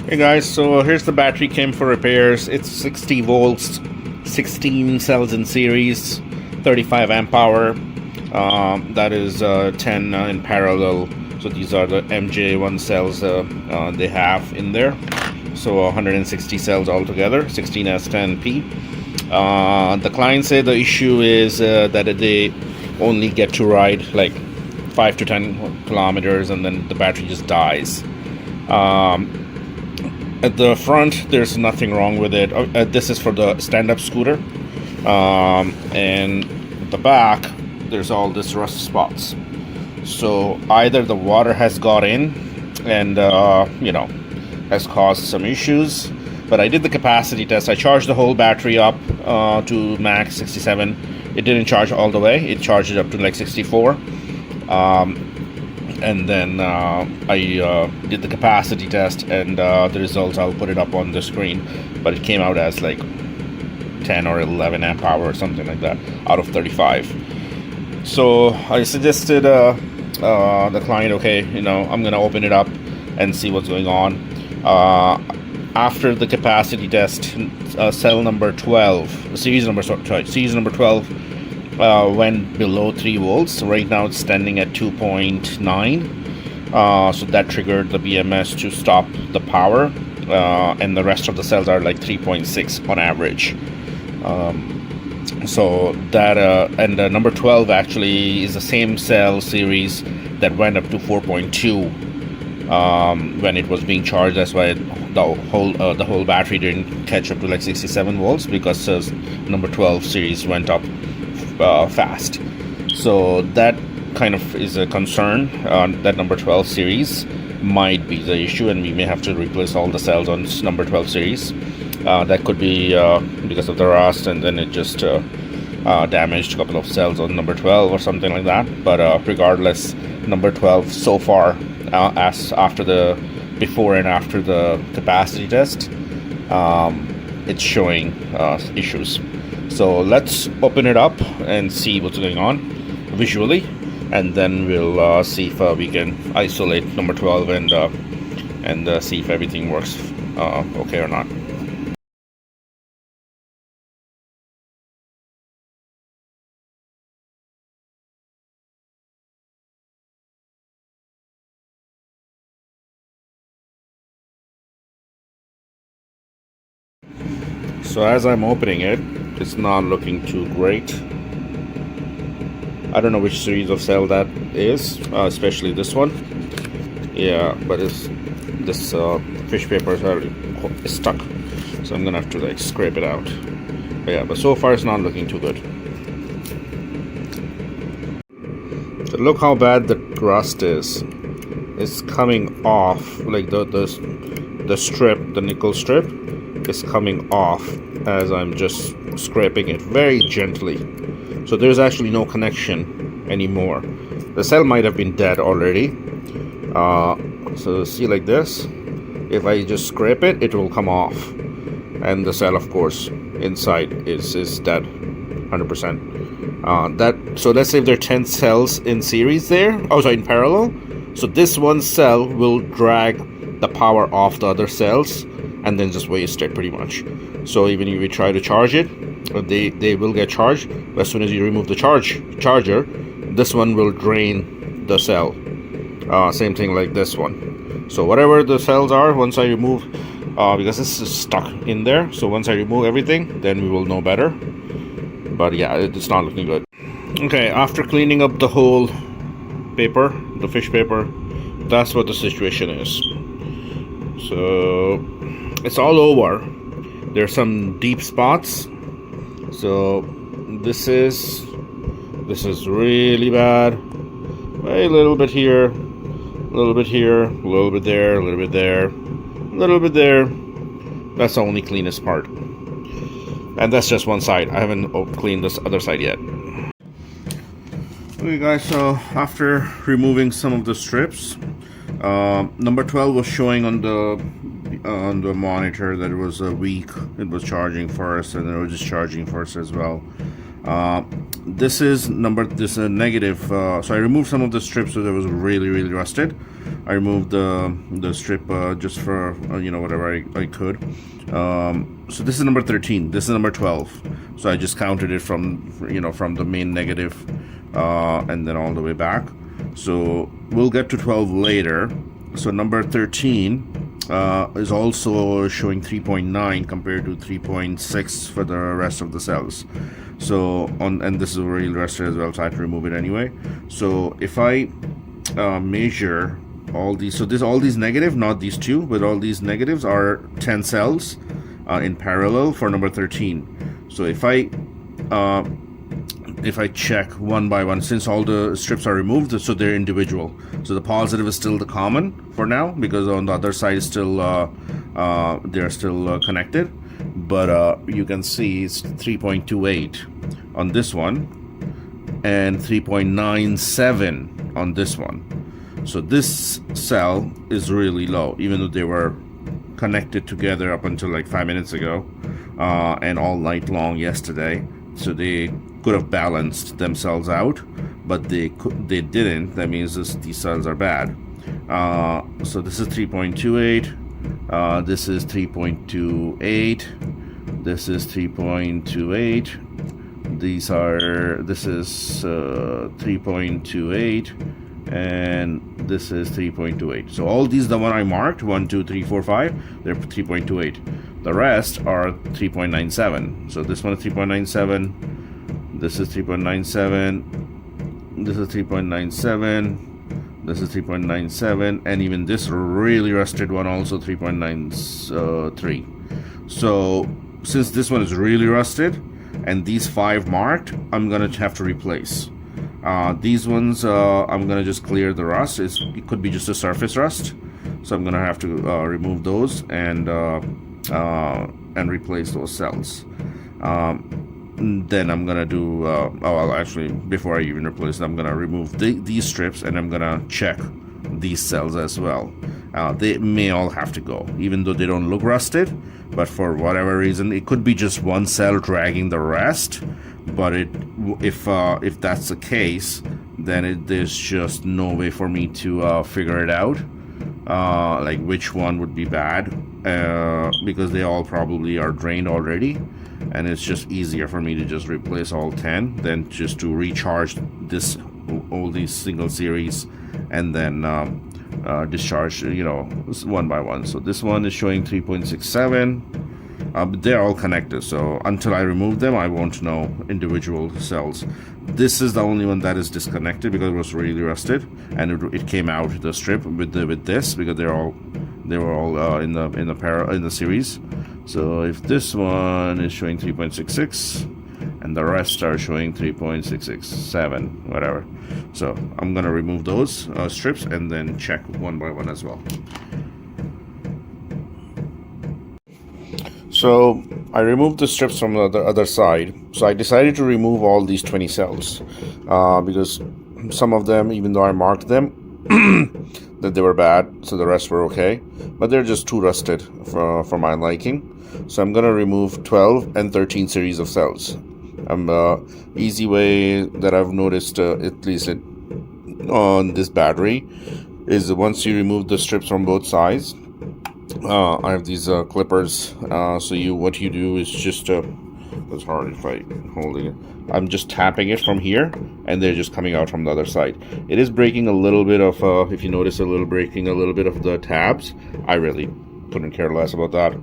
Hey guys, so here's the battery came for repairs. It's 60 volts, 16 cells in series, 35 amp hour. That is 10 in parallel. So these are the MJ1 cells they have in there. So 160 cells altogether, 16S10P. The client said the issue is that they only get to ride like 5 to 10 kilometers and then the battery just dies. At the front, there's nothing wrong with it. This is for the stand-up scooter. And at the back, there's all this rust spots. So either the water has got in and, has caused some issues. But I did the capacity test. I charged the whole battery up to max 67. It didn't charge all the way. It charged it up to like 64. And then I did the capacity test, and the results, I'll put it up on the screen, but it came out as like 10 or 11 amp hour or something like that out of 35. So I suggested the client, okay, I'm gonna open it up and see what's going on. After the capacity test, cell number 12, series number 12 went below 3 volts. Right now it's standing at 2.9. So that triggered the BMS to stop the power. And the rest of the cells are like 3.6 on average. So that, and number 12 actually is the same cell series that went up to 4.2 when it was being charged. That's why the whole battery didn't catch up to like 67 volts, because number 12 series went up fast. So that kind of is a concern. That number 12 series might be the issue, and we may have to replace all the cells on number 12 series. That could be because of the rust, and then it just damaged a couple of cells on number 12 or something like that. But regardless, number 12 so far, as after the before and after the capacity test, it's showing issues. So let's open it up and see what's going on visually, and then we'll see if we can isolate number 12 and see if everything works okay or not. So as I'm opening it, it's not looking too great. I don't know which series of cell that is, especially this one. Yeah, but this fish paper is stuck, so I'm gonna have to like scrape it out. But yeah, but so far it's not looking too good. So look how bad the rust is. It's coming off, like the strip, the nickel strip is coming off as I'm just scraping it very gently. So there's actually no connection anymore. The cell might have been dead already. So see, like this, if I just scrape it, it will come off, and the cell, of course, inside is dead, 100%. So let's say if there are 10 cells in series there, in parallel. So this one cell will drag the power off the other cells and then just waste it pretty much. So even if you try to charge it, they will get charged. But as soon as you remove the charger, this one will drain the cell. Same thing like this one. So whatever the cells are, once I remove, because this is stuck in there, so once I remove everything, then we will know better. But yeah, it's not looking good. Okay, after cleaning up the whole paper, the fish paper, that's what the situation is. So it's all over. There's some deep spots. So this is really bad. A little bit here, a little bit here, a little bit there, a little bit there, a little bit there. That's the only cleanest part, and that's just one side. I haven't cleaned this other side yet. Okay guys, so after removing some of the strips, number 12 was showing on the monitor that it was weak. It was charging first, and then it was discharging first as well. This is negative. So I removed some of the strips, so that was really rusted. I removed the strip just for whatever I could. So this is number 13. This is number 12. So I just counted it from from the main negative and then all the way back. So we'll get to 12 later. So number 13 is also showing 3.9 compared to 3.6 for the rest of the cells. So and this is really rested as well, so I have to remove it anyway. So if I measure all these, so this all these negative, not these two, but all these negatives are 10 cells in parallel for number 13. So if I check one by one, since all the strips are removed, so they're individual. So the positive is still the common for now, because on the other side is still they're still connected. But you can see it's 3.28 on this one and 3.97 on this one. So this cell is really low, even though they were connected together up until like 5 minutes ago and all night long yesterday. So they could have balanced themselves out, but they didn't. That means these cells are bad. So this is 3.28. This is 3.28. This is 3.28. This is 3.28, and this is 3.28. So all these, the one I marked, 1, 2, 3, 4, 5, they're 3.28. The rest are 3.97. So this one is 3.97. This is 3.97. This is 3.97. This is 3.97, and even this really rusted one also 3.93. So since this one is really rusted and these 5 marked, I'm gonna have to replace. These ones I'm gonna just clear the rust. It could be just a surface rust, so I'm gonna have to remove those and replace those cells. Then I'm gonna do well, actually, before I even replace them, I'm gonna remove these strips, and I'm gonna check these cells as well. They may all have to go, even though they don't look rusted, but for whatever reason, it could be just one cell dragging the rest. But if that's the case, then there's just no way for me to figure it out, like which one would be bad, because they all probably are drained already. And it's just easier for me to just replace all 10 than just to recharge all these single series and then discharge one by one. So this one is showing 3.67, but they're all connected, so until I remove them I won't know individual cells. This is the only one that is disconnected because it was really rusted, and it came out the strip with this, because they were all in the series. So if this one is showing 3.66 and the rest are showing 3.667, whatever. So I'm gonna remove those strips and then check one by one as well. So I removed the strips from the other side. So I decided to remove all these 20 cells because some of them, even though I marked them, that they were bad, so the rest were okay, but they're just too rusted for my liking. So I'm gonna remove 12 and 13 series of cells. Easy way that I've noticed, at least on this battery, is once you remove the strips from both sides, I have these clippers. So what you do is just it's hard if I holding it. I'm just tapping it from here, and they're just coming out from the other side. It is breaking a little bit of, if you notice, breaking a little bit of the tabs. I really couldn't care less about that.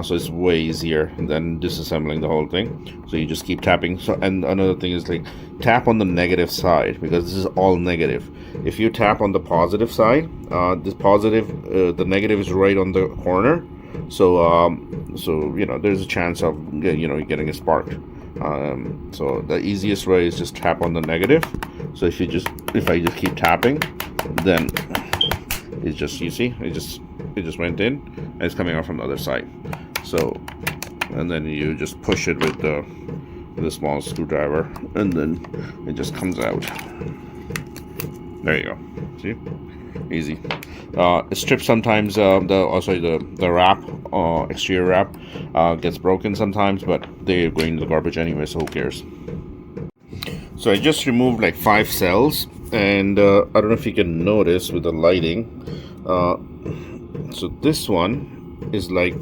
So it's way easier than disassembling the whole thing. So you just keep tapping. So, and another thing is, like, tap on the negative side, because this is all negative. If you tap on the positive side, the negative is right on the corner. So there's a chance of getting a spark. So the easiest way is just tap on the negative. So if I just keep tapping, then it's just, you see, it just went in, and it's coming out from the other side. So, and then you just push it with the small screwdriver, and then it just comes out. There you go. See, easy. Strips sometimes. The wrap, exterior wrap, gets broken sometimes, but they're going to the garbage anyway, so who cares? So I just removed like 5 cells And I don't know if you can notice with the lighting. Uh, so this one is like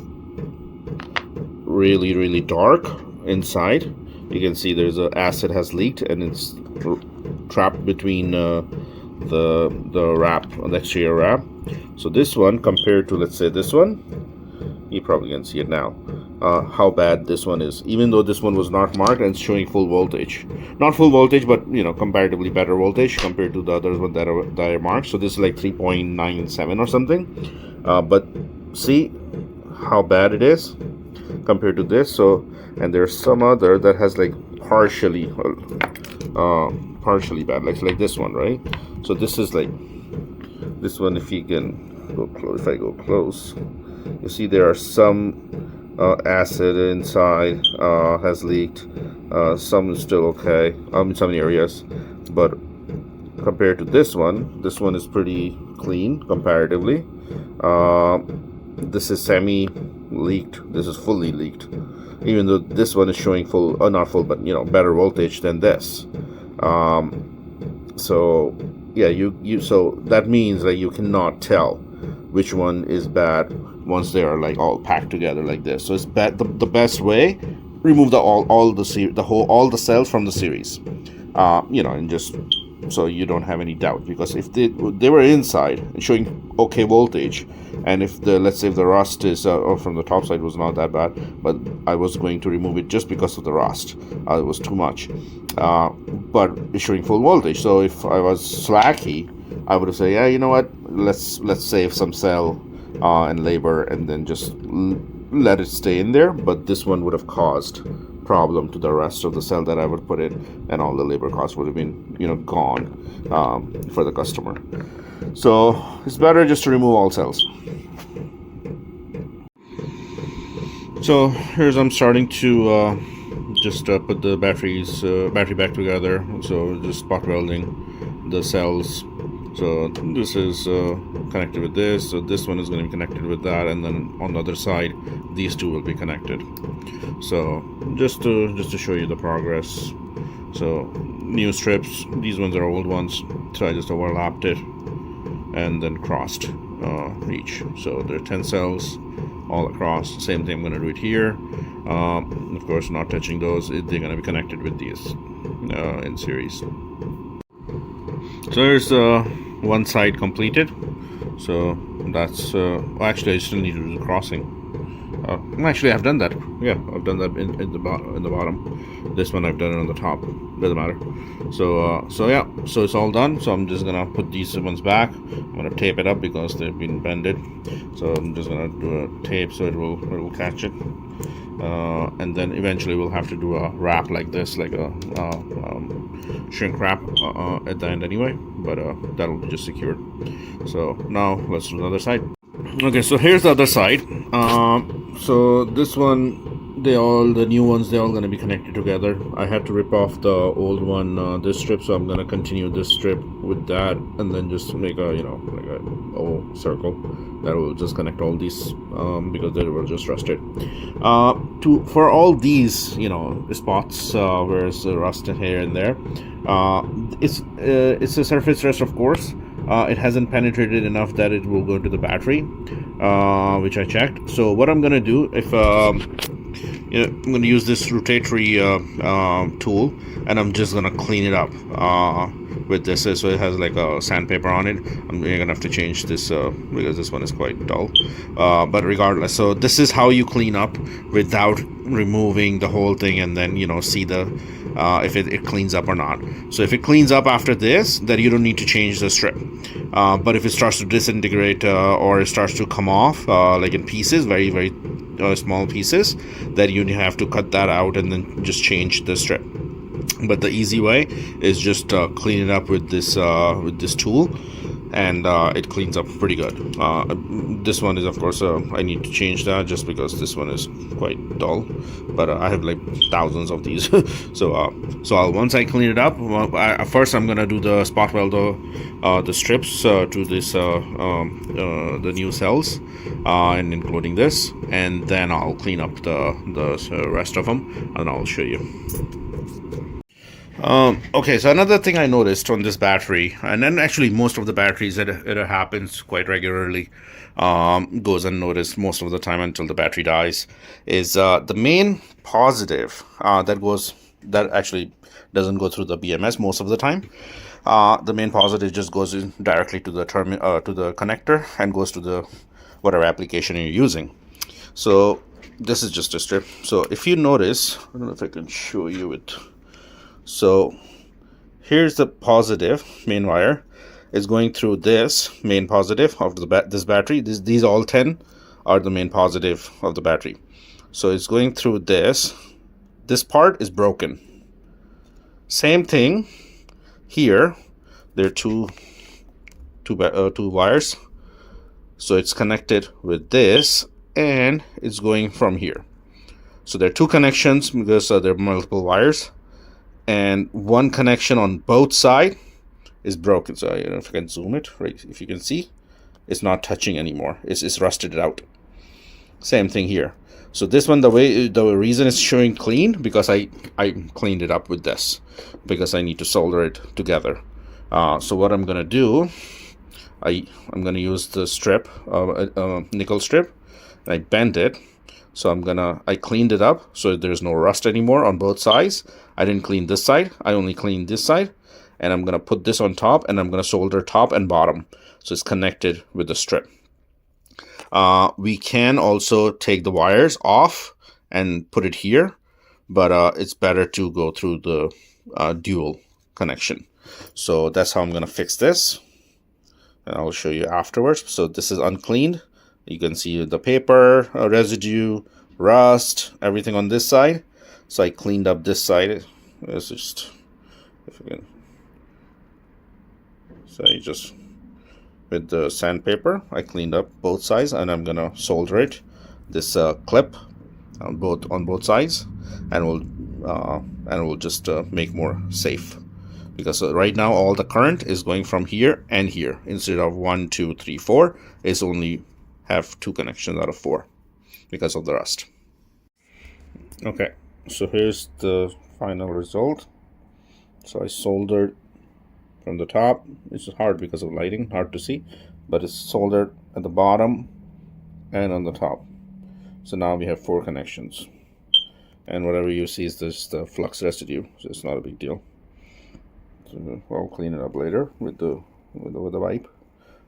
really dark inside. You can see there's a acid has leaked and it's trapped between the wrap, the exterior wrap. So this one compared to, let's say, this one, you probably can see it now, how bad this one is, even though this one was not marked and it's showing full voltage. Not full voltage, but comparatively better voltage compared to the others one that are marked. So this is like 3.97 or something, but see how bad it is compared to this. So, and there's some other that has like partially bad, like this one, right? So this is like this one. If you can go close, if I go close, you see there are some acid inside, has leaked. Some is still okay, in some areas, but compared to this one is pretty clean comparatively. This is semi leaked, this is fully leaked, even though this one is showing full, not full, but better voltage than this. So yeah, so that means that you cannot tell which one is bad once they are like all packed together like this. So it's bad. The best way, remove all the cells from the series, and just so you don't have any doubt. Because if they were inside and showing okay voltage, and if let's say if the rust is or from the top side was not that bad, but I was going to remove it just because of the rust, it was too much, but it's showing full voltage. So if I was slacky, I would have said, yeah, you know what, let's save some cell and labor and then just let it stay in there. But this one would have caused problem to the rest of the cell that I would put in, and all the labor costs would have been gone for the customer. So it's better just to remove all cells. So here's I'm starting to just put the battery back together. So just spot welding the cells. So this is connected with this, so this one is going to be connected with that, and then on the other side these two will be connected. So just to show you the progress. So new strips, these ones are old ones, so I just overlapped it and then crossed each. So there are 10 cells all across. Same thing I'm going to do it here. Of course, not touching those, they're going to be connected with these in series. So there's one side completed. So that's actually I still need to do the crossing. Actually, I've done that. Yeah, I've done that in the bottom. This one I've done it on the top. Doesn't matter. So yeah, so it's all done. So I'm just gonna put these ones back. I'm gonna tape it up because they've been bended. So I'm just gonna do a tape so it will catch it. And then eventually we'll have to do a wrap like this, like a shrink wrap at the end anyway, but that'll be just secured. So now let's do the other side. Okay, so here's the other side. So this one, the new ones, they're all going to be connected together. I had to rip off the old one, this strip, so I'm going to continue this strip with that, and then just make a like a O circle that will just connect all these because they were just rusted. For all these spots where it's rusted here and there, it's a surface rust, of course. It hasn't penetrated enough that it will go into the battery, which I checked. So what I'm gonna do, if I'm gonna use this rotatory tool, and I'm just gonna clean it up with this. So it has like a sandpaper on it. I'm gonna have to change this because this one is quite dull. But regardless, so this is how you clean up without removing the whole thing, and then see the if it cleans up or not. So if it cleans up after this, then you don't need to change the strip. But if it starts to disintegrate or it starts to come off like in pieces, very very small pieces, then you have to cut that out and then just change the strip. But the easy way is just clean it up with this tool, and it cleans up pretty good. This one is, of course, I need to change that just because this one is quite dull, but I have like thousands of these. So once I clean it up, first I'm gonna do the spot weld the strips to this the new cells, and including this, and then I'll clean up the rest of them, and I'll show you. Okay, so another thing I noticed on this battery, and then actually most of the batteries, it happens quite regularly, goes unnoticed most of the time until the battery dies, is the main positive that actually doesn't go through the BMS most of the time. The main positive just goes in directly to the to the connector and goes to the whatever application you're using. So this is just a strip. So if you notice, I don't know if I can show you it. So here's the positive main wire is going through this main positive of this battery. These all 10 are the main positive of the battery. So it's going through this. This part is broken. Same thing here. There are two wires. So it's connected with this, and it's going from here. So there are two connections because there are multiple wires, and one connection on both sides is broken. So I don't know if I can zoom it, right? If you can see, it's not touching anymore. It's rusted out. Same thing here. So this one, the reason it's showing clean, because I cleaned it up with this, because I need to solder it together. So what I'm gonna do, I'm gonna use the strip, nickel strip, and I bent it. So I cleaned it up so there's no rust anymore on both sides. I didn't clean this side, I only cleaned this side, and I'm gonna put this on top, and I'm gonna solder top and bottom so it's connected with the strip. We can also take the wires off and put it here, but it's better to go through the dual connection. So that's how I'm gonna fix this, and I'll show you afterwards. So this is uncleaned. You can see the paper residue, rust, everything on this side. So I cleaned up this side. It's just, if you can, so you just, with the sandpaper, I cleaned up both sides, and I'm gonna solder it, this clip on both sides, and we'll just make more safe, because right now all the current is going from here and here. Instead of 1, 2, 3, 4, it's only have 2 connections out of 4 because of the rust. Okay, so here's the final result. So I soldered from the top. It's hard because of lighting, hard to see, but it's soldered at the bottom and on the top. So now we have 4 connections, and whatever you see is just the flux residue, so it's not a big deal. So I'll clean it up later with the wipe,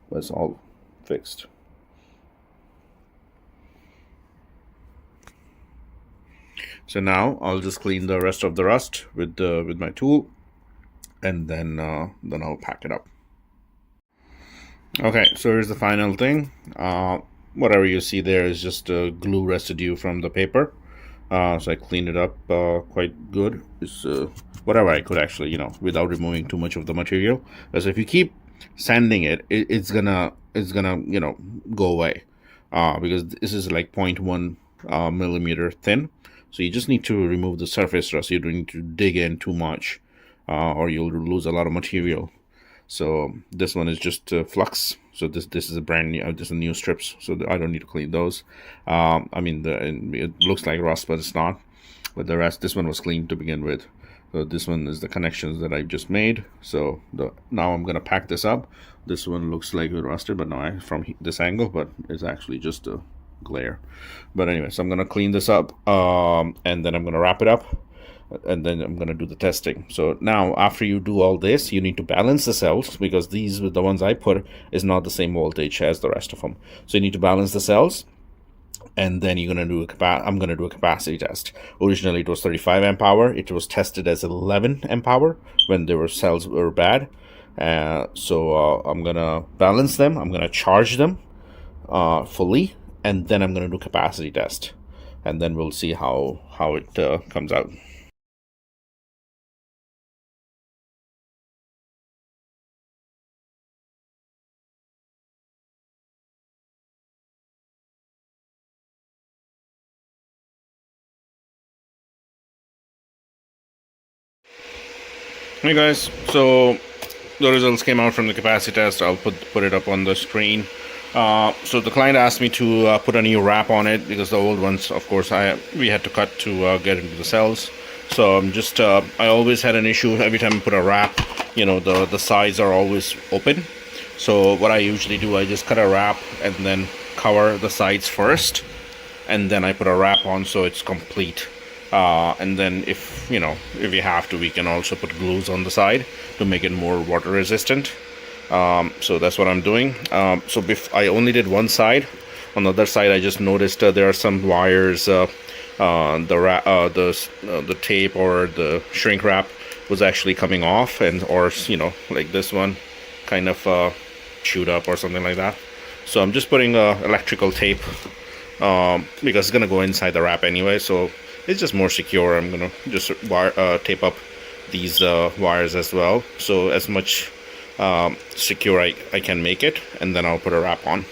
but it's all fixed. So now I'll just clean the rest of the rust with my tool, and then I'll pack it up. Okay, so here's the final thing. Whatever you see there is just a glue residue from the paper. So I cleaned it up quite good. It's whatever I could, actually, without removing too much of the material. Because if you keep sanding it, it's gonna go away. Because this is like 0.1 millimeter thin. So you just need to remove the surface rust. You don't need to dig in too much, or you'll lose a lot of material. So this one is just flux. So this is a brand new, this is new strips. So I don't need to clean those. I mean, it looks like rust, but it's not. But the rest, this one was clean to begin with. So this one is the connections that I just made. So now I'm gonna pack this up. This one looks like it rusted, but no, from this angle, but it's actually just a glare. But anyway, so I'm gonna clean this up, and then I'm gonna wrap it up, and then I'm gonna do the testing. So now, after you do all this, you need to balance the cells, because these, with the ones I put, is not the same voltage as the rest of them. So you need to balance the cells, and then you're gonna do I'm gonna do a capacity test. Originally it was 35 amp hour. It was tested as 11 amp hour when their cells were bad. So I'm gonna balance them. I'm gonna charge them fully, and then I'm gonna do capacity test, and then we'll see how it comes out. Hey guys, so the results came out from the capacity test. I'll put it up on the screen. So the client asked me to put a new wrap on it, because the old ones, of course, we had to cut to get into the cells. So I'm just I always had an issue every time I put a wrap, you know, the sides are always open. So what I usually do, I just cut a wrap and then cover the sides first, and then I put a wrap on so it's complete. And then if you know, if you have to, we can also put glues on the side to make it more water resistant. So that's what I'm doing. So if I only did one side, on the other side I just noticed there are some wires, the tape or the shrink wrap was actually coming off, and or you know, like this one kind of chewed up or something like that. So I'm just putting electrical tape because it's gonna go inside the wrap anyway, so it's just more secure. I'm gonna just tape up these wires as well, so as much secure I can make it, and then I'll put a wrap on.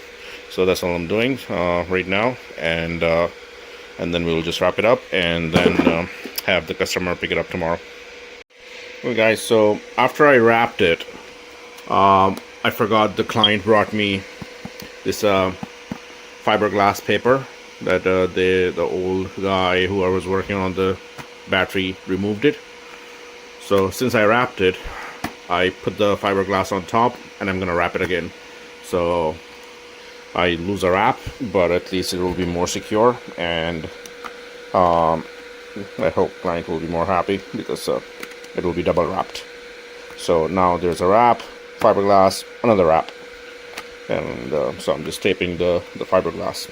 So that's all I'm doing right now, and then we'll just wrap it up and then have the customer pick it up tomorrow. Okay guys, so after I wrapped it, I forgot the client brought me this fiberglass paper that the old guy who I was working on the battery removed it. So since I wrapped it, I put the fiberglass on top, and I'm gonna wrap it again. So I lose a wrap, but at least it will be more secure, and I hope client will be more happy because it will be double wrapped. So now there's a wrap, fiberglass, another wrap, and so I'm just taping the fiberglass.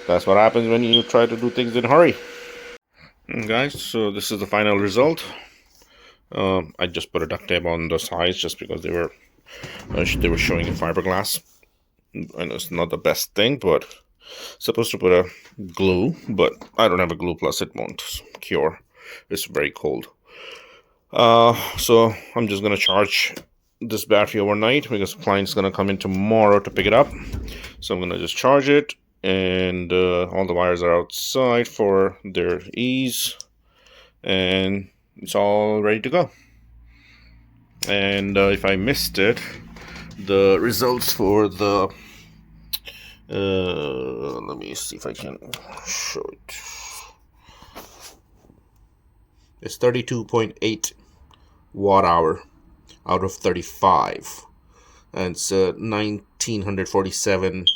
That's what happens when you try to do things in a hurry. And guys, so this is the final result. I just put a duct tape on the sides just because they were showing a fiberglass, and it's not the best thing, but supposed to put a glue, but I don't have a glue, plus it won't cure. It's very cold. So I'm just gonna charge this battery overnight because the client's gonna come in tomorrow to pick it up. So I'm gonna just charge it, and all the wires are outside for their ease, and it's all ready to go. And if I missed it, the results for the let me see if I can show it. It's 32.8 watt hour out of 35, and it's 1947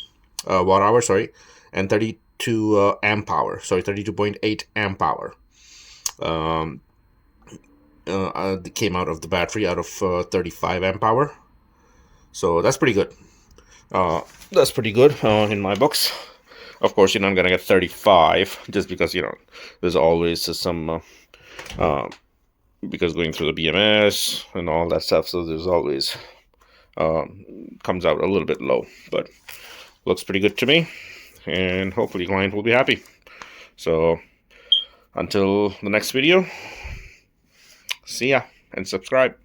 watt hour, sorry, and 32 amp hour, sorry, 32.8 amp hour came out of the battery out of 35 amp hour. So that's pretty good. In my books. Of course, you're not gonna get 35 just because, you know, there's always some because going through the BMS and all that stuff, so there's always comes out a little bit low, but looks pretty good to me, and hopefully client will be happy. So until the next video, see ya and subscribe.